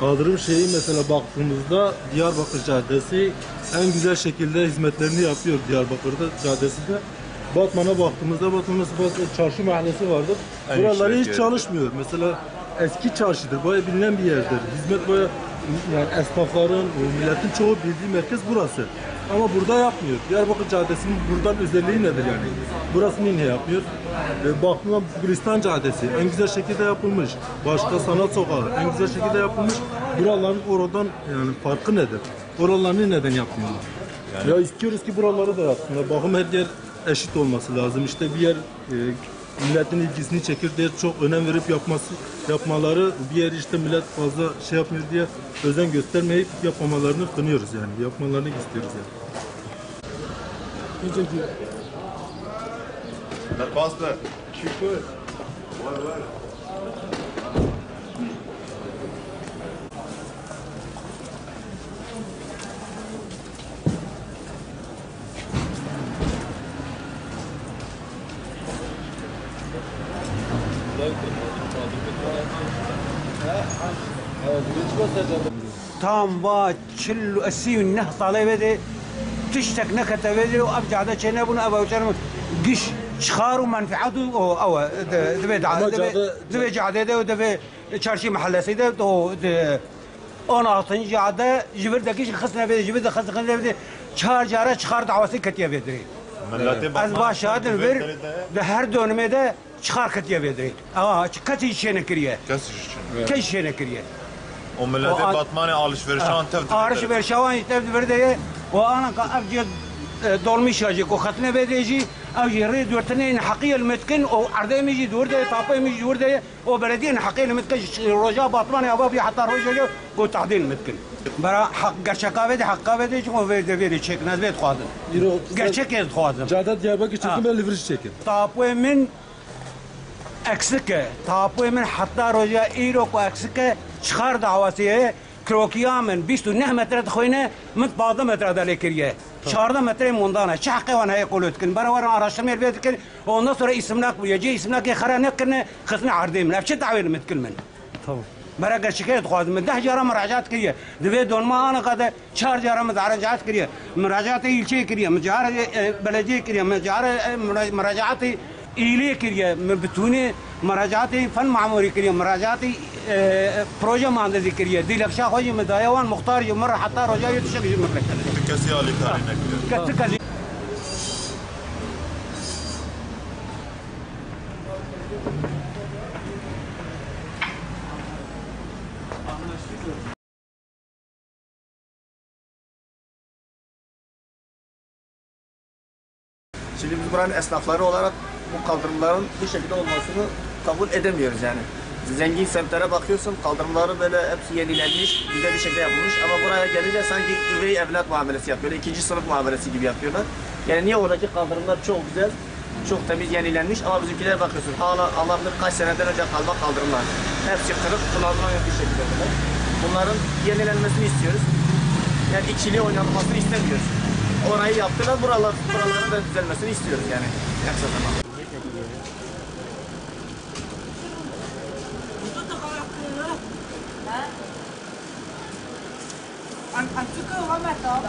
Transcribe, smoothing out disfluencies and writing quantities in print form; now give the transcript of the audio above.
Kaldırım şeyi mesela baktığımızda Diyarbakır Caddesi en güzel şekilde hizmetlerini yapıyor Diyarbakır'da caddesinde. Batman'a baktığımızda Batman'da çarşı mahallesi vardır. Buraları hiç çalışmıyor. Mesela eski çarşıdır. Bayağı bilinen bir yerdir. Hizmet bayağı yani esnafların, milletin çoğu bildiği merkez burası. Ama burada yapmıyor. Diyarbakır Caddesi'nin buradan özelliği nedir yani? Burasını niye yapmıyor? Baktığımda Gülistan Caddesi en güzel şekilde yapılmış. Başka Sanat Sokağı en güzel şekilde yapılmış. Buraların oradan yani farkı nedir? Oralarını neden yapmıyorlar? Yani... Ya istiyoruz ki buraları da yapsınlar. Bakım her yer eşit olması lazım. İşte bir yer milletin ilgisini çekir diye çok önem verip yapmaları, bir yer işte millet fazla şey yapmıyor diye özen göstermeyip yapmamalarını kınıyoruz yani. Yapmalarını istiyoruz yani. Bastı. تام با چل اسی نه ساله بده تشتك نكته بده وابجع ده چنه بنا ابو چرم قش شخار ومنفعته او دبي جعده ده ودبي چارشي محل سيده تو انا طنج عده جبر دقيش خصنا بده جبر خصنا بده چهار جاره چخار دعواسي كتيه بده از باشاد البر ده هر دونمه ده چخار كتيه بده كتي شنه كريه كش شنه كريه O millete Batman'a alışverişan tevdi. Alışverişan tevdi verdi. O ana abcad dolmuş acık o katne bedeci. Avcı dörtüne hakiye المتكن o arda meci dörde tapay meci dörde o belediye hakiye المتكن roja Batman ya abi hatta roja o تعديل المتكن. Bara hak gerçek avedi hakka avedi çünkü verdi çek nazbet khadın. Gerçek ez khadın. Cadet Diyarbakır çekim ve livriş çekim. Tapay min eksike tapay min hatta roja İrok eksike چخار دعواتیه کروکیا من 29 متر خوینه من 12 متر داله کریه 14 متر موندانه چه حقی وانه یقولت کن برای araştırma البيت کن ondan sonra isimnak bu yaji isimnak خرا نکنه خصنا عردیم نه چه تعویل متکل من tamam برای شکایت خواهد من 10 جاره مراجعات کریه دوی دون ما انا قد 4 جاره مراجعات کریه مراجعات ایلچه کریه مجار بلدیه کریه مراجعات ایلی کریه بتونه مراجعات فن معماری کریه مراجعات پروژه ماندازی کریه دی لکشا خوجی مدایوان مختار مر حتی رجایی تشکیل مملکت Kesi Ali tarihine gidiyor. کسی Şimdi biz buranın esnafları olarak bu kaldırımların bu şekilde olmasını kabul edemiyoruz yani. Zengin semtlere bakıyorsun, kaldırımları böyle hepsi yenilenmiş, güzel bir şekilde yapılmış ama buraya gelince sanki üvey evlat muamelesi yapıyor, böyle ikinci sınıf muamelesi gibi yapıyorlar. Yani niye oradaki kaldırımlar çok güzel, çok temiz, yenilenmiş ama bizimkiler bakıyorsun hala Allah'ın kaç seneden önce kalma kaldırımlar. Hepsi kırık, kullanılmayan bir şekilde. Bunların yenilenmesini istiyoruz. Yani ikili oynanmasını istemiyoruz. Orayı yaptılar, buraların da düzelmesini istiyoruz yani. Yaksa zaman. Anh chưa có quá mặt đó.